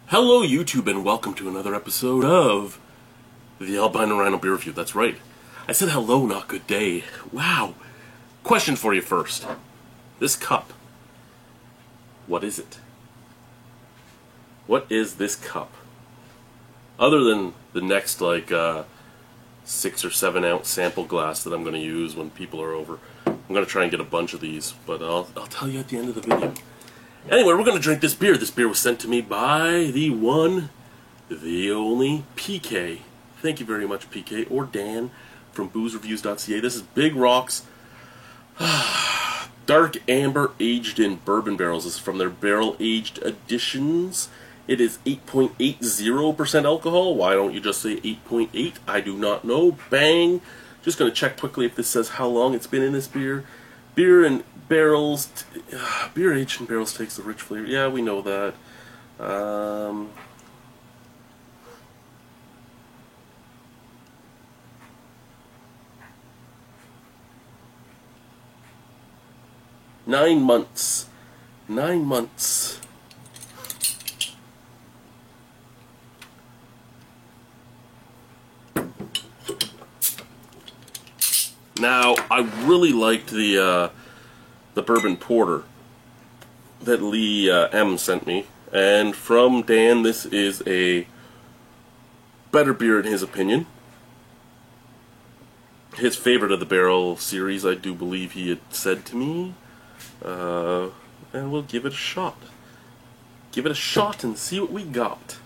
Hello YouTube and welcome to another episode of the Albino Rhino Beer Review. That's right. I said hello, not good day. Wow. Question for you first. This cup. What is it? What is this cup? Other than the next 6 or 7 ounce sample glass that I'm going to use when people are over. I'm going to try and get a bunch of these, but I'll tell you at the end of the video. Anyway, we're going to drink this beer. This beer was sent to me by the one, the only PK. Thank you very much, PK, or Dan from boozereviews.ca. This is Big Rock's Dark Amber aged in bourbon barrels. This is from their barrel-aged editions. It is 8.80% alcohol. Why don't you just say 8.8? I do not know. Bang. Just going to check quickly if this says how long it's been in this beer. Beer and barrels, beer aged in barrels takes the rich flavor. Yeah, we know that. 9 months. 9 months. Now, I really liked the bourbon porter that Lee M sent me, and from Dan, this is a better beer in his opinion. His favorite of the barrel series, I do believe he had said to me, and we'll give it a shot. Give it a shot and see what we got.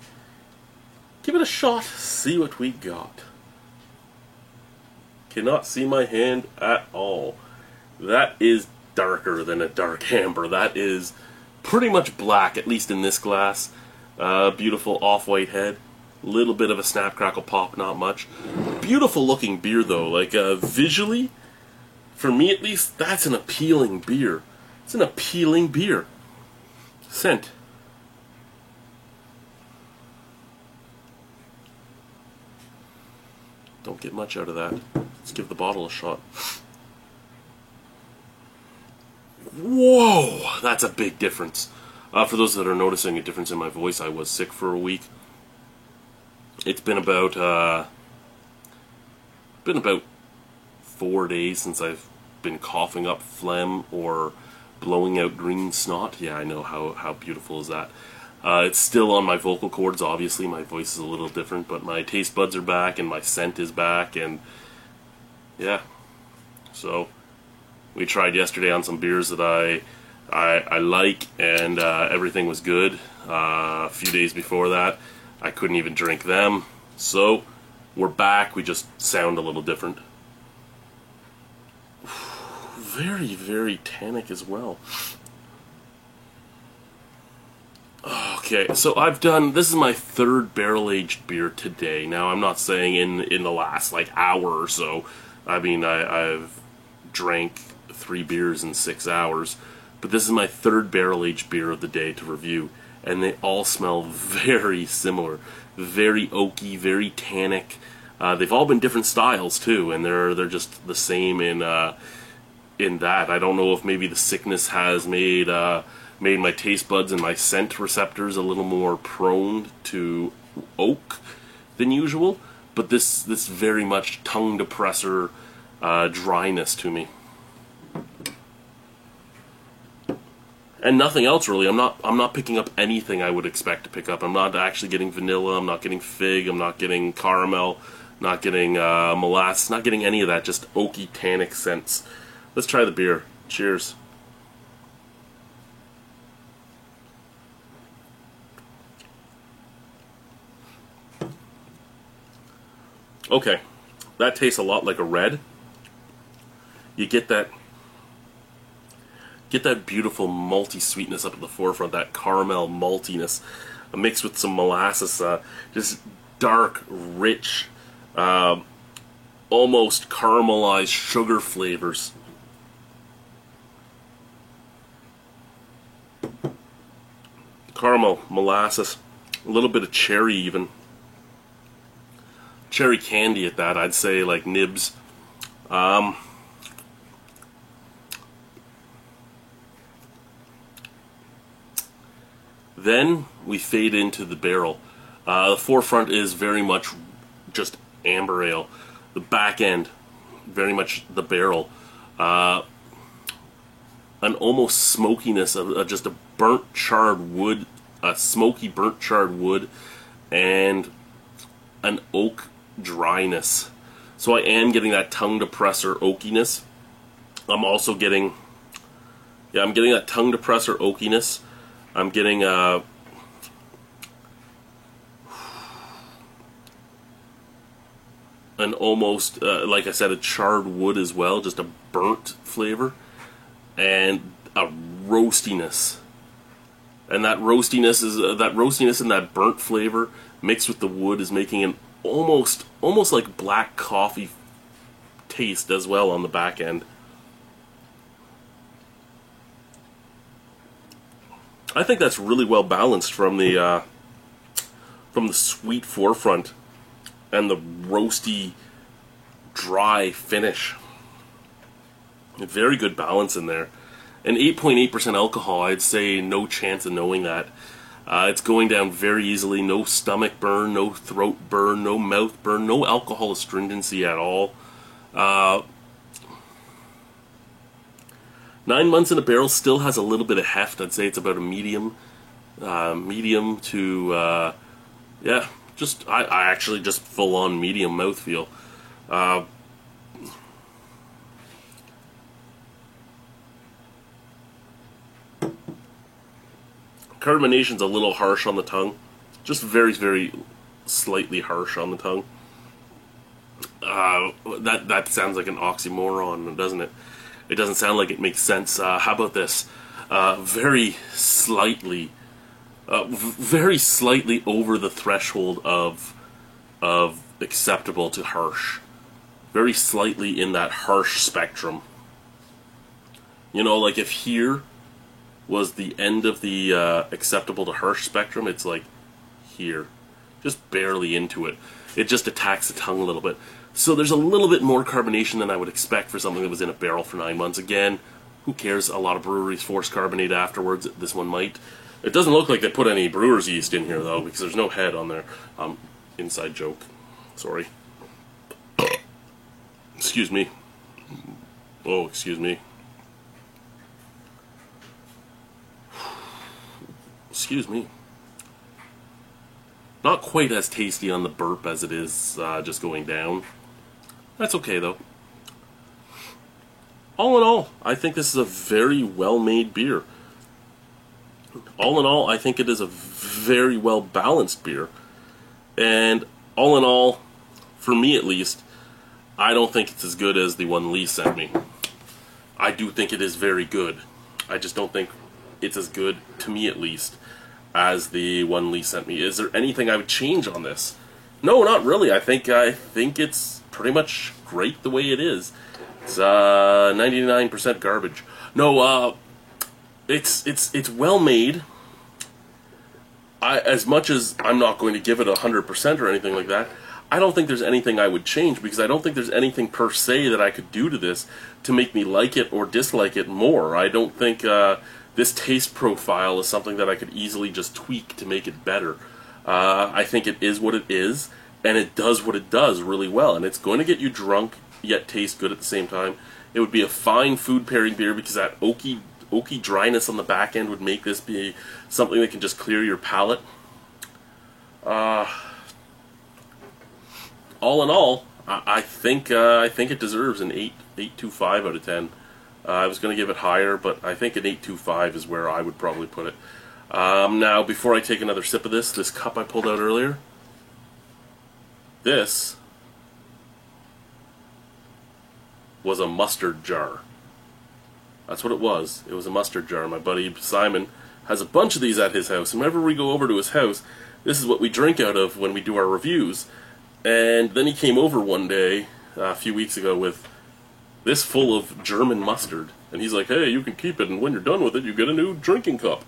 Give it a shot, see what we got. Cannot see my hand at all. That is darker than a dark amber. That is pretty much black, at least in this glass. Beautiful off-white head. Little bit of a snap, crackle, pop, not much. Beautiful looking beer though. Like visually, for me at least, that's an appealing beer. It's an appealing beer. Scent. Don't get much out of that. Let's give the bottle a shot. Whoa! That's a big difference. For those that are noticing a difference in my voice, I was sick for a week. It's been about 4 days since I've been coughing up phlegm or blowing out green snot. Yeah, I know, how beautiful is that? It's still on my vocal cords, obviously. My voice is a little different, but my taste buds are back and my scent is back, and yeah. So we tried yesterday on some beers that I like, and everything was good. A few days before that, I couldn't even drink them. So we're back. We just sound a little different. Very, very tannic as well. Okay, so this is my 3rd barrel-aged beer today. Now, I'm not saying in the last, hour or so. I mean, I've drank 3 beers in 6 hours. But this is my 3rd barrel-aged beer of the day to review. And they all smell very similar. Very oaky, very tannic. They've all been different styles, too. And they're just the same in that. I don't know if maybe the sickness has made my taste buds and my scent receptors a little more prone to oak than usual, but this very much tongue depressor dryness to me, and nothing else really. I'm not picking up anything I would expect to pick up. I'm not actually getting vanilla. I'm not getting fig. I'm not getting caramel. Not getting molasses. Not getting any of that. Just oaky tannic scents. Let's try the beer. Cheers. Okay, that tastes a lot like a red. You get that beautiful malty sweetness up at the forefront, that caramel maltiness mixed with some molasses, just dark, rich, almost caramelized sugar flavors. Caramel, molasses, a little bit of cherry even. Cherry candy at that, I'd say, like nibs. Then we fade into the barrel. The forefront is very much just amber ale. The back end, very much the barrel. An almost smokiness of just a burnt charred wood, a smoky burnt charred wood, and an oak dryness. So I am getting that tongue depressor oakiness. I'm also getting, I'm getting that tongue depressor oakiness. I'm getting an almost, like I said, a charred wood as well, just a burnt flavor, and a roastiness. And that roastiness and that burnt flavor mixed with the wood is making an almost like black coffee taste as well on the back end. I think that's really well balanced from the sweet forefront and the roasty, dry finish. A very good balance in there. And 8.8% alcohol, I'd say no chance of knowing that. It's going down very easily. No stomach burn, no throat burn, no mouth burn, no alcohol astringency at all. 9 months in a barrel still has a little bit of heft. I'd say it's about a medium to, yeah, I actually just full on medium mouthfeel. Carbonation's a little harsh on the tongue, just very, very slightly harsh on the tongue. That sounds like an oxymoron, doesn't it? It doesn't sound like it makes sense. How about this? Very slightly over the threshold of acceptable to harsh. Very slightly in that harsh spectrum. You know, like if here was the end of the acceptable to harsh spectrum, it's like here. Just barely into it. It just attacks the tongue a little bit. So there's a little bit more carbonation than I would expect for something that was in a barrel for 9 months. Again, who cares? A lot of breweries force carbonate afterwards. This one might. It doesn't look like they put any brewer's yeast in here, though, because there's no head on there. Inside joke. Sorry. Excuse me. Oh, excuse me. Excuse me. Not quite as tasty on the burp as it is just going down. That's okay, though. All in all, I think this is a very well-made beer. All in all, I think it is a very well-balanced beer. And all in all, for me at least, I don't think it's as good as the one Lee sent me. I do think it is very good. I just don't think it's as good, to me at least, as the one Lee sent me. Is there anything I would change on this? No, not really. I think it's pretty much great the way it is. It's 99% garbage. No, it's well made. As much as I'm not going to give it 100% or anything like that, I don't think there's anything I would change, because I don't think there's anything per se that I could do to this to make me like it or dislike it more. I don't think this taste profile is something that I could easily just tweak to make it better. I think it is what it is, and it does what it does really well, and it's going to get you drunk, yet taste good at the same time. It would be a fine food pairing beer, because that oaky dryness on the back end would make this be something that can just clear your palate. All in all, I think it deserves an 8.25 out of 10. I was going to give it higher, but I think an 8.25 is where I would probably put it. Now, before I take another sip of this cup I pulled out earlier, this was a mustard jar. That's what it was. It was a mustard jar. My buddy Simon has a bunch of these at his house, and whenever we go over to his house, this is what we drink out of when we do our reviews. And then he came over one day, a few weeks ago, with this full of German mustard. And he's like, hey, you can keep it, and when you're done with it, you get a new drinking cup.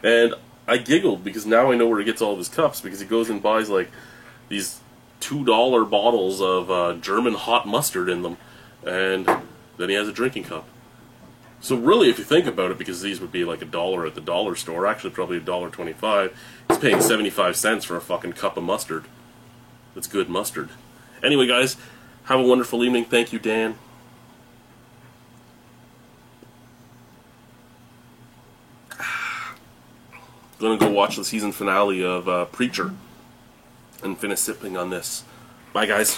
And I giggled, because now I know where he gets all of his cups, because he goes and buys, like, these $2 bottles of German hot mustard in them. And then he has a drinking cup. So really, if you think about it, because these would be like $1 at the dollar store, actually probably $1.25, it's paying 75 cents for a fucking cup of mustard. That's good mustard. Anyway, guys, have a wonderful evening. Thank you, Dan. Gonna go watch the season finale of Preacher and finish sipping on this. Bye, guys.